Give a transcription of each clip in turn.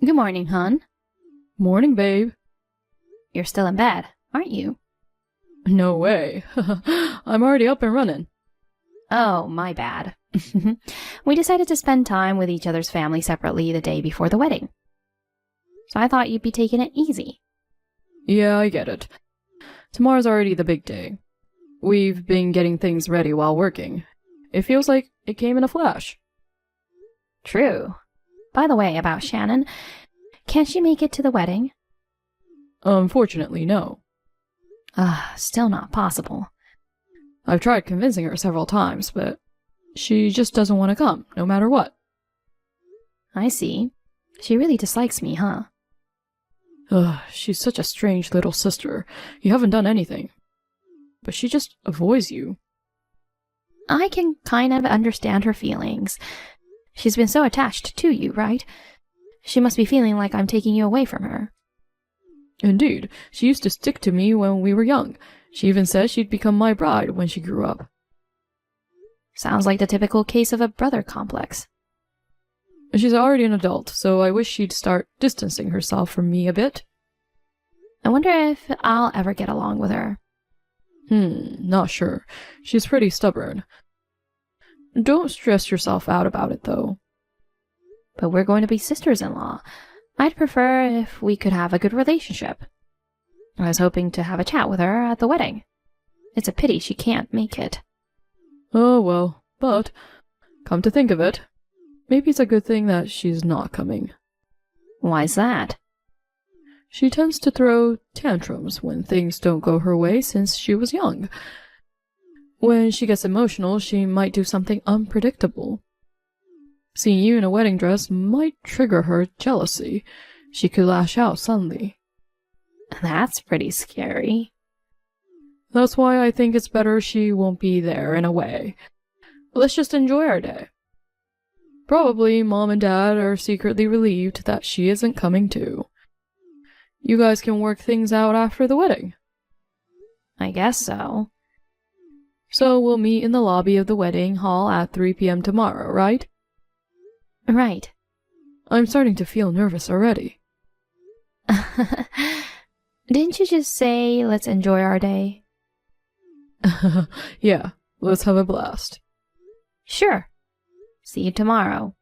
Good morning, hon. Morning, babe. You're still in bed, aren't you? No way. I'm already up and running. Oh, my bad. We decided to spend time with each other's family separately the day before the wedding. So I thought you'd be taking it easy. Yeah, I get it. Tomorrow's already the big day. We've been getting things ready while working. It feels like it came in a flash. True. By the way, about Shannon, can she make it to the wedding? Unfortunately, no. Still not possible. I've tried convincing her several times, but she just doesn't want to come, no matter what. I see. She really dislikes me, huh? She's such a strange little sister. You haven't done anything. But she just avoids you. I can kind of understand her feelings. She's been so attached to you, right? She must be feeling like I'm taking you away from her. Indeed, she used to stick to me when we were young. She even said she'd become my bride when she grew up. Sounds like the typical case of a brother complex. She's already an adult, so I wish she'd start distancing herself from me a bit. I wonder if I'll ever get along with her. Not sure. She's pretty stubborn. Don't stress yourself out about it, though. But we're going to be sisters-in-law. I'd prefer if we could have a good relationship. I was hoping to have a chat with her at the wedding. It's a pity she can't make it. Oh, well, but, come to think of it, maybe it's a good thing that she's not coming. Why's that? She tends to throw tantrums when things don't go her way since she was young. When she gets emotional, she might do something unpredictable. Seeing you in a wedding dress might trigger her jealousy. She could lash out suddenly. That's pretty scary. That's why I think it's better she won't be there in a way. Let's just enjoy our day. Probably Mom and Dad are secretly relieved that she isn't coming too. You guys can work things out after the wedding. I guess so. So we'll meet in the lobby of the wedding hall at 3 p.m. tomorrow, right? Right. I'm starting to feel nervous already. Didn't you just say, let's enjoy our day? Yeah, let's have a blast. Sure. See you tomorrow.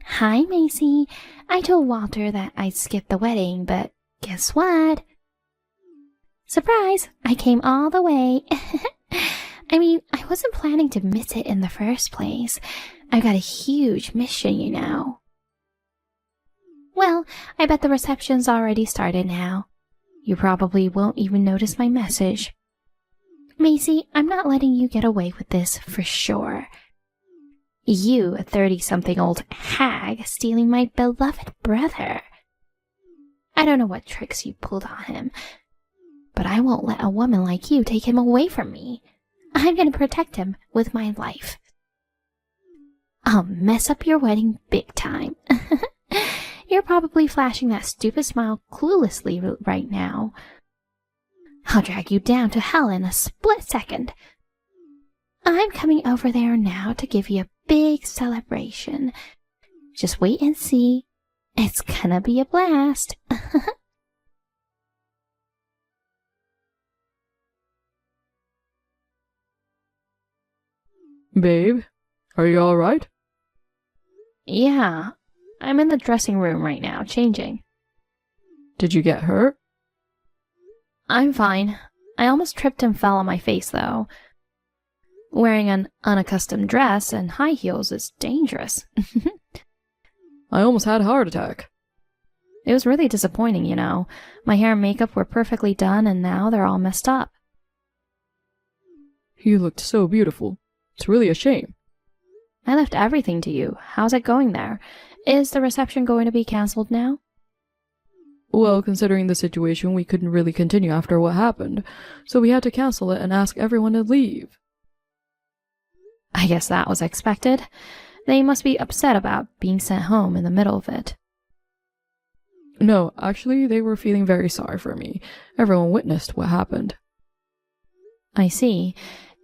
Hi, Macy. I told Walter that I'd skip the wedding, but guess what? Surprise! I came all the way. I mean, I wasn't planning to miss it in the first place. I've got a huge mission, you know. Well, I bet the reception's already started now. You probably won't even notice my message. Macy, I'm not letting you get away with this for sure. You, a 30-something-old hag, stealing my beloved brother. I don't know what tricks you pulled on him, but I won't let a woman like you take him away from me. I'm going to protect him with my life. I'll mess up your wedding big time. You're probably flashing that stupid smile cluelessly right now. I'll drag you down to hell in a split second. I'm coming over there now to give you a big celebration. Just wait and see. It's gonna be a blast. Babe, are you alright? Yeah, I'm in the dressing room right now, changing. Did you get hurt? I'm fine. I almost tripped and fell on my face, though. Wearing an unaccustomed dress and high heels is dangerous. I almost had a heart attack. It was really disappointing, you know. My hair and makeup were perfectly done, and now they're all messed up. You looked so beautiful. It's really a shame. I left everything to you. How's it going there? Is the reception going to be cancelled now? Well, considering the situation, we couldn't really continue after what happened, so we had to cancel it and ask everyone to leave. I guess that was expected. They must be upset about being sent home in the middle of it. No, actually, they were feeling very sorry for me. Everyone witnessed what happened. I see.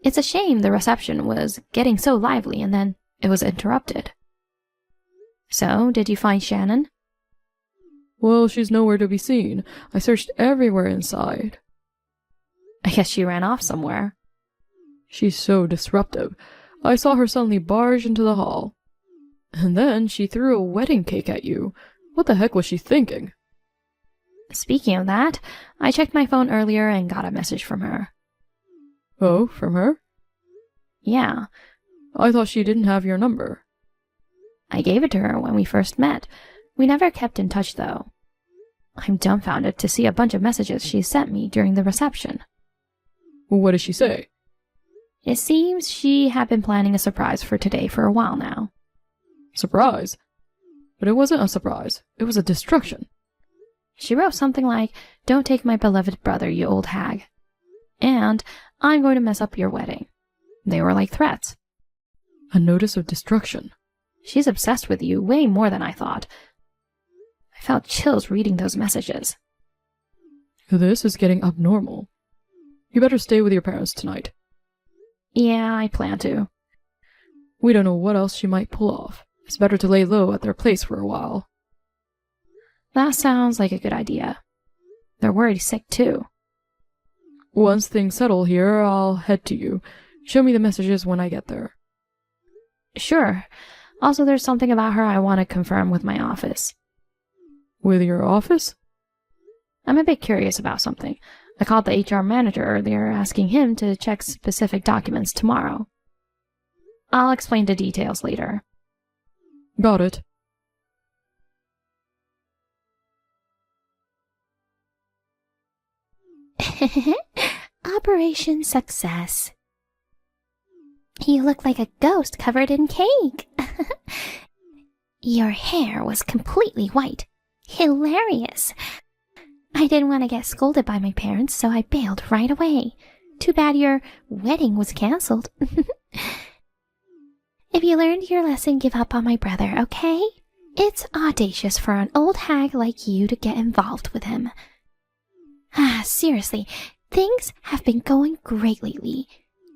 It's a shame the reception was getting so lively and then it was interrupted. So, did you find Shannon? Well, she's nowhere to be seen. I searched everywhere inside. I guess she ran off somewhere. She's so disruptive. I saw her suddenly barge into the hall. And then she threw a wedding cake at you. What the heck was she thinking? Speaking of that, I checked my phone earlier and got a message from her. Oh, from her? Yeah. I thought she didn't have your number. I gave it to her when we first met. We never kept in touch, though. I'm dumbfounded to see a bunch of messages she sent me during the reception. What did she say? It seems she had been planning a surprise for today for a while now. Surprise? But it wasn't a surprise. It was a distraction. She wrote something like, "Don't take my beloved brother, you old hag." And, "I'm going to mess up your wedding." They were like threats. A notice of destruction. She's obsessed with you way more than I thought. I felt chills reading those messages. This is getting abnormal. You better stay with your parents tonight. Yeah, I plan to. We don't know what else she might pull off. It's better to lay low at their place for a while. That sounds like a good idea. They're worried sick, too. Once things settle here, I'll head to you. Show me the messages when I get there. Sure. Also, there's something about her I want to confirm with my office. With your office? I'm a bit curious about something. I called the HR manager earlier asking him to check specific documents tomorrow. I'll explain the details later. Got it. Operation Success. You look like a ghost covered in cake. Your hair was completely white. Hilarious. I didn't want to get scolded by my parents, so I bailed right away. Too bad your wedding was canceled. If you learned your lesson, give up on my brother, okay? It's audacious for an old hag like you to get involved with him. Seriously, things have been going great lately.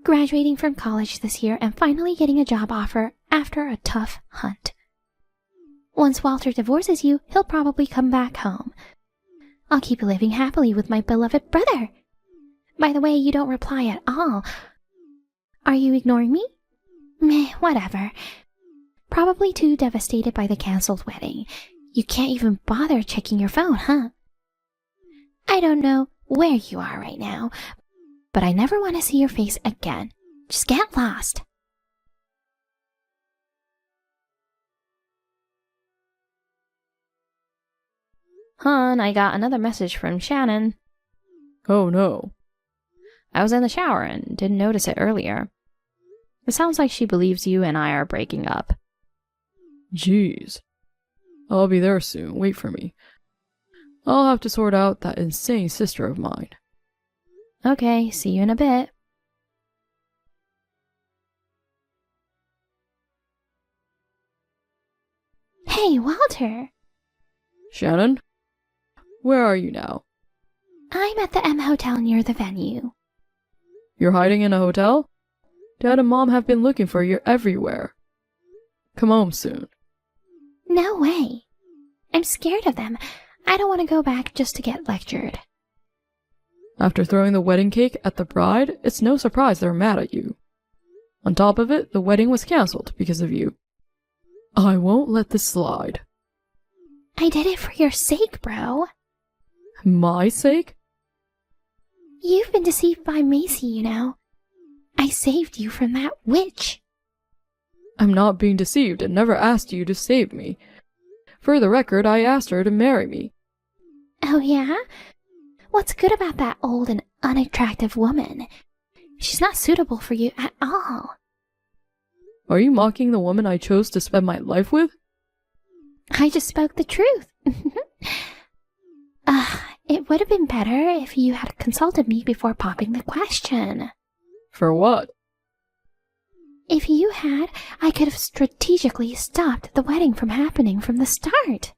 Graduating from college this year and finally getting a job offer after a tough hunt. Once Walter divorces you, he'll probably come back home. I'll keep living happily with my beloved brother. By the way, you don't reply at all. Are you ignoring me? Meh, whatever. Probably too devastated by the cancelled wedding. You can't even bother checking your phone, huh? I don't know where you are right now, but I never want to see your face again. Just get lost. Hon, I got another message from Shannon. Oh no. I was in the shower and didn't notice it earlier. It sounds like she believes you and I are breaking up. Jeez. I'll be there soon. Wait for me. I'll have to sort out that insane sister of mine. Okay, see you in a bit. Hey, Walter! Shannon? Where are you now? I'm at the M Hotel near the venue. You're hiding in a hotel? Dad and Mom have been looking for you everywhere. Come home soon. No way. I'm scared of them. I don't want to go back just to get lectured. After throwing the wedding cake at the bride, it's no surprise they're mad at you. On top of it, the wedding was cancelled because of you. I won't let this slide. I did it for your sake, bro. My sake? You've been deceived by Macy, you know. I saved you from that witch. I'm not being deceived and never asked you to save me. For the record, I asked her to marry me. Oh yeah? What's good about that old and unattractive woman? She's not suitable for you at all. Are you mocking the woman I chose to spend my life with? I just spoke the truth. It would have been better if you had consulted me before popping the question. For what? If you had, I could have strategically stopped the wedding from happening from the start.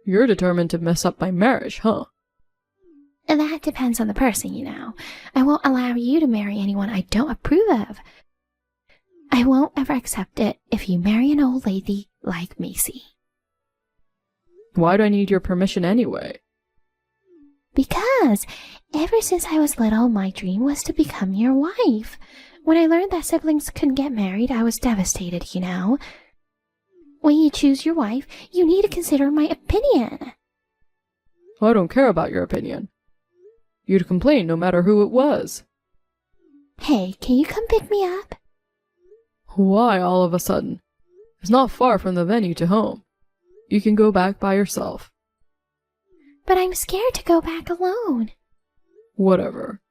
You're determined to mess up my marriage, huh? That depends on the person, you know. I won't allow you to marry anyone I don't approve of. I won't ever accept it if you marry an old lady like Macy. Why do I need your permission anyway? Because ever since I was little, my dream was to become your wife. When I learned that siblings couldn't get married, I was devastated, you know. When you choose your wife, you need to consider my opinion. I don't care about your opinion. You'd complain no matter who it was. Hey, can you come pick me up? Why all of a sudden? It's not far from the venue to home. You can go back by yourself. But I'm scared to go back alone. Whatever.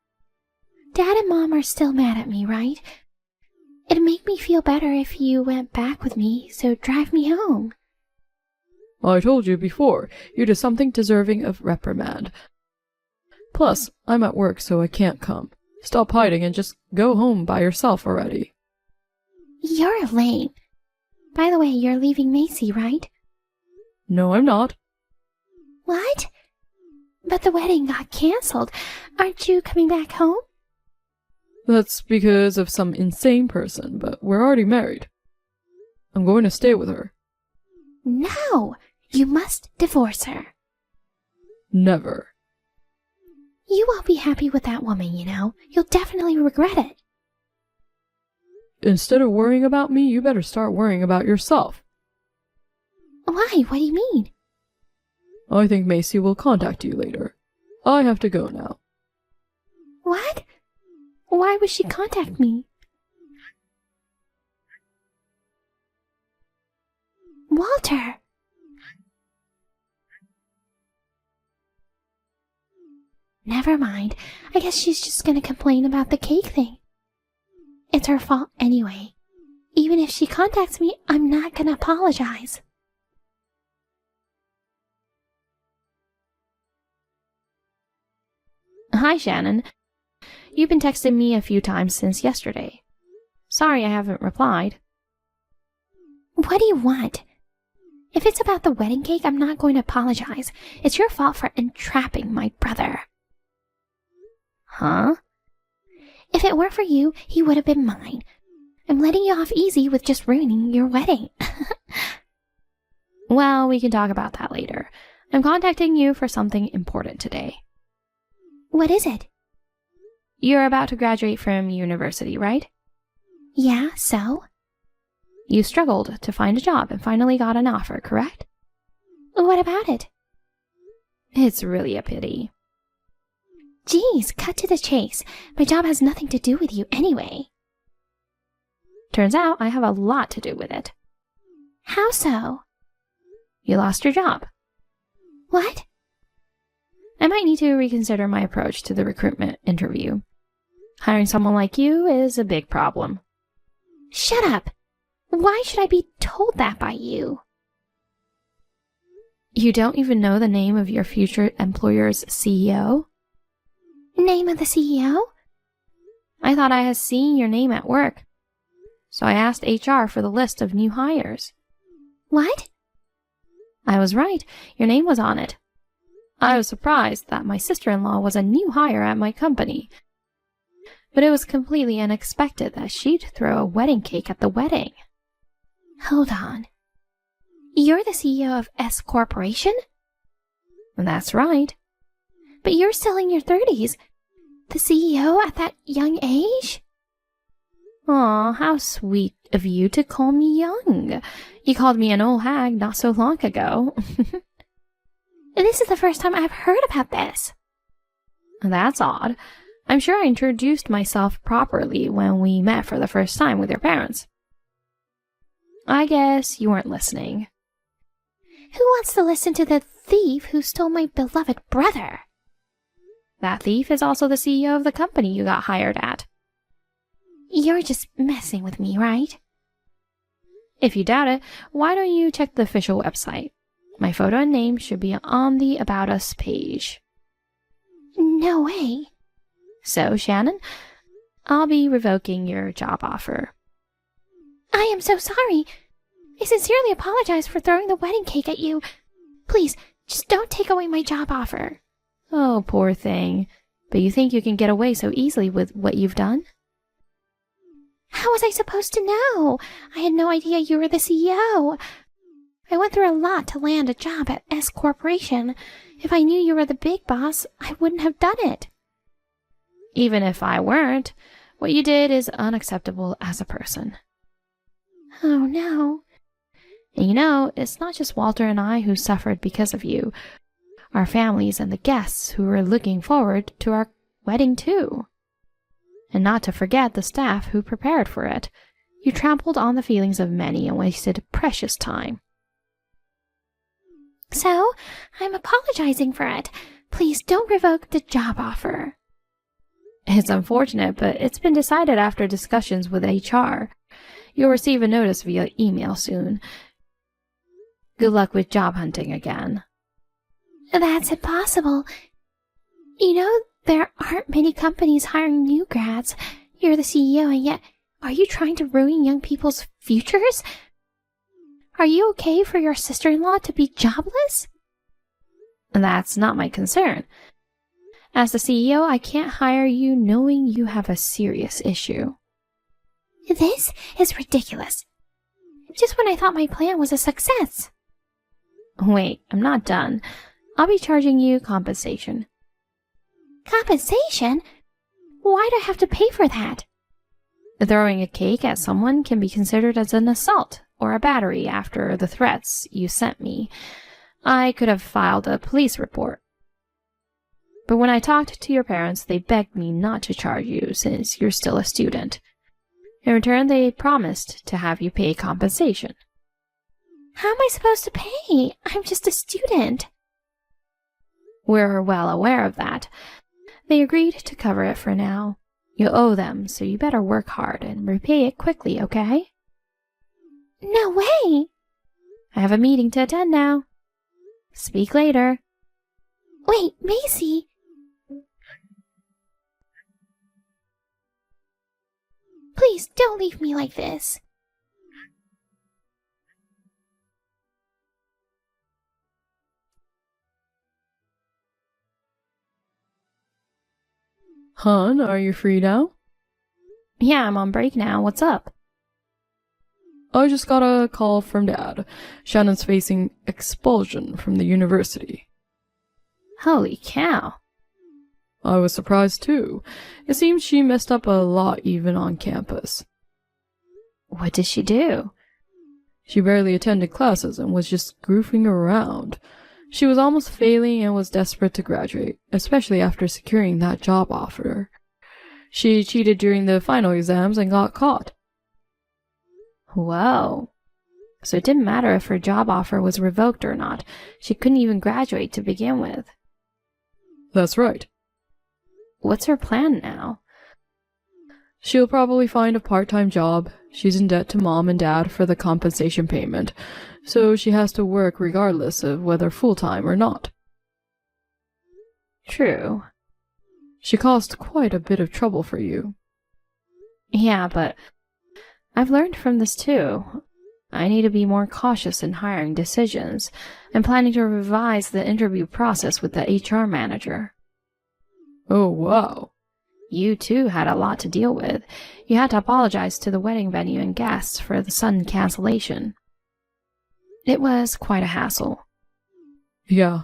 Dad and Mom are still mad at me, right? It'd make me feel better if you went back with me, so drive me home. I told you before, you did something deserving of reprimand. Plus, I'm at work, so I can't come. Stop hiding and just go home by yourself already. You're lame. By the way, you're leaving Macy, right? No, I'm not. What? But the wedding got canceled. Aren't you coming back home? That's because of some insane person, but we're already married. I'm going to stay with her. No! You must divorce her. Never. You won't be happy with that woman, you know. You'll definitely regret it. Instead of worrying about me, you better start worrying about yourself. Why? What do you mean? I think Macy will contact you later. I have to go now. What? Why would she contact me? Walter! Never mind. I guess she's just gonna complain about the cake thing. It's her fault anyway. Even if she contacts me, I'm not gonna apologize. Hi, Shannon. You've been texting me a few times since yesterday. Sorry I haven't replied. What do you want? If it's about the wedding cake, I'm not going to apologize. It's your fault for entrapping my brother. Huh? If it weren't for you, he would have been mine. I'm letting you off easy with just ruining your wedding. Well, we can talk about that later. I'm contacting you for something important today. What is it? You're about to graduate from university, right? Yeah, so? You struggled to find a job and finally got an offer, correct? What about it? It's really a pity. Geez, cut to the chase. My job has nothing to do with you anyway. Turns out I have a lot to do with it. How so? You lost your job. What? I might need to reconsider my approach to the recruitment interview. Hiring someone like you is a big problem. Shut up! Why should I be told that by you? You don't even know the name of your future employer's CEO? Name of the CEO? I thought I had seen your name at work. So I asked HR for the list of new hires. What? I was right. Your name was on it. I was surprised that my sister-in-law was a new hire at my company. But it was completely unexpected that she'd throw a wedding cake at the wedding. Hold on. You're the CEO of S Corporation? That's right. But you're still in your 30s. The CEO at that young age? Aw, how sweet of you to call me young. You called me an old hag not so long ago. This is the first time I've heard about this. That's odd. I'm sure I introduced myself properly when we met for the first time with your parents. I guess you weren't listening. Who wants to listen to the thief who stole my beloved brother? That thief is also the CEO of the company you got hired at. You're just messing with me, right? If you doubt it, why don't you check the official website? My photo and name should be on the About Us page. No way. So, Shannon, I'll be revoking your job offer. I am so sorry. I sincerely apologize for throwing the wedding cake at you. Please, just don't take away my job offer. Oh, poor thing. But you think you can get away so easily with what you've done? How was I supposed to know? I had no idea you were the CEO. I went through a lot to land a job at S Corporation. If I knew you were the big boss, I wouldn't have done it. Even if I weren't, what you did is unacceptable as a person. Oh, no. And you know, it's not just Walter and I who suffered because of you. Our families and the guests who were looking forward to our wedding too. And not to forget the staff who prepared for it. You trampled on the feelings of many and wasted precious time. So, I'm apologizing for it. Please don't revoke the job offer. It's unfortunate, but it's been decided after discussions with HR. You'll receive a notice via email soon. Good luck with job hunting again. That's impossible. You know, there aren't many companies hiring new grads. You're the CEO, and yet, are you trying to ruin young people's futures? Are you okay for your sister-in-law to be jobless? That's not my concern. As the CEO, I can't hire you knowing you have a serious issue. This is ridiculous. Just when I thought my plan was a success. Wait, I'm not done. I'll be charging you compensation. Compensation? Why'd I have to pay for that? Throwing a cake at someone can be considered as an assault or a battery after the threats you sent me. I could have filed a police report. But when I talked to your parents, they begged me not to charge you since you're still a student. In return, they promised to have you pay compensation. How am I supposed to pay? I'm just a student. We're well aware of that. They agreed to cover it for now. You owe them, so you better work hard and repay it quickly, okay? No way! I have a meeting to attend now. Speak later. Wait, Macy! Please don't leave me like this. Hon, are you free now? Yeah, I'm on break now. What's up? I just got a call from Dad. Shannon's facing expulsion from the university. Holy cow. I was surprised too. It seems she messed up a lot even on campus. What did she do? She barely attended classes and was just goofing around. She was almost failing and was desperate to graduate, especially after securing that job offer. She cheated during the final exams and got caught. Whoa. So it didn't matter if her job offer was revoked or not. She couldn't even graduate to begin with. That's right. What's her plan now? She'll probably find a part-time job. She's in debt to Mom and Dad for the compensation payment, so she has to work regardless of whether full-time or not. True. She caused quite a bit of trouble for you. Yeah, but I've learned from this too. I need to be more cautious in hiring decisions. I'm planning to revise the interview process with the HR manager. Oh, wow. You too had a lot to deal with. You had to apologize to the wedding venue and guests for the sudden cancellation. It was quite a hassle. Yeah.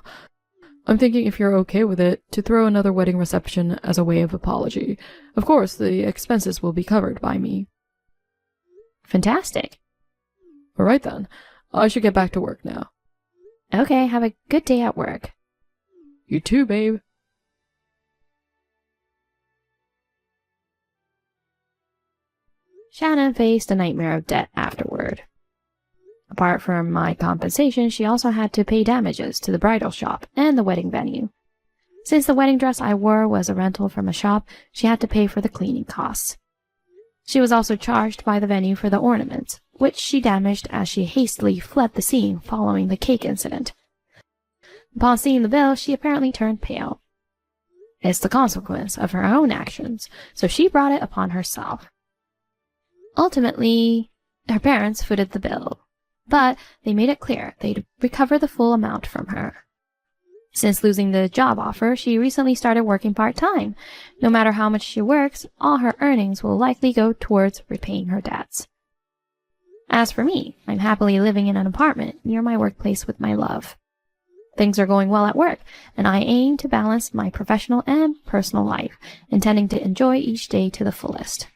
I'm thinking if you're okay with it, to throw another wedding reception as a way of apology. Of course, the expenses will be covered by me. Fantastic. All right then. I should get back to work now. Okay, have a good day at work. You too, babe. Shannon faced a nightmare of debt afterward. Apart from my compensation, she also had to pay damages to the bridal shop and the wedding venue. Since the wedding dress I wore was a rental from a shop, she had to pay for the cleaning costs. She was also charged by the venue for the ornaments, which she damaged as she hastily fled the scene following the cake incident. Upon seeing the bill, she apparently turned pale. It's the consequence of her own actions, so she brought it upon herself. Ultimately, her parents footed the bill, but they made it clear they'd recover the full amount from her. Since losing the job offer, she recently started working part-time. No matter how much she works, all her earnings will likely go towards repaying her debts. As for me, I'm happily living in an apartment near my workplace with my love. Things are going well at work, and I aim to balance my professional and personal life, intending to enjoy each day to the fullest.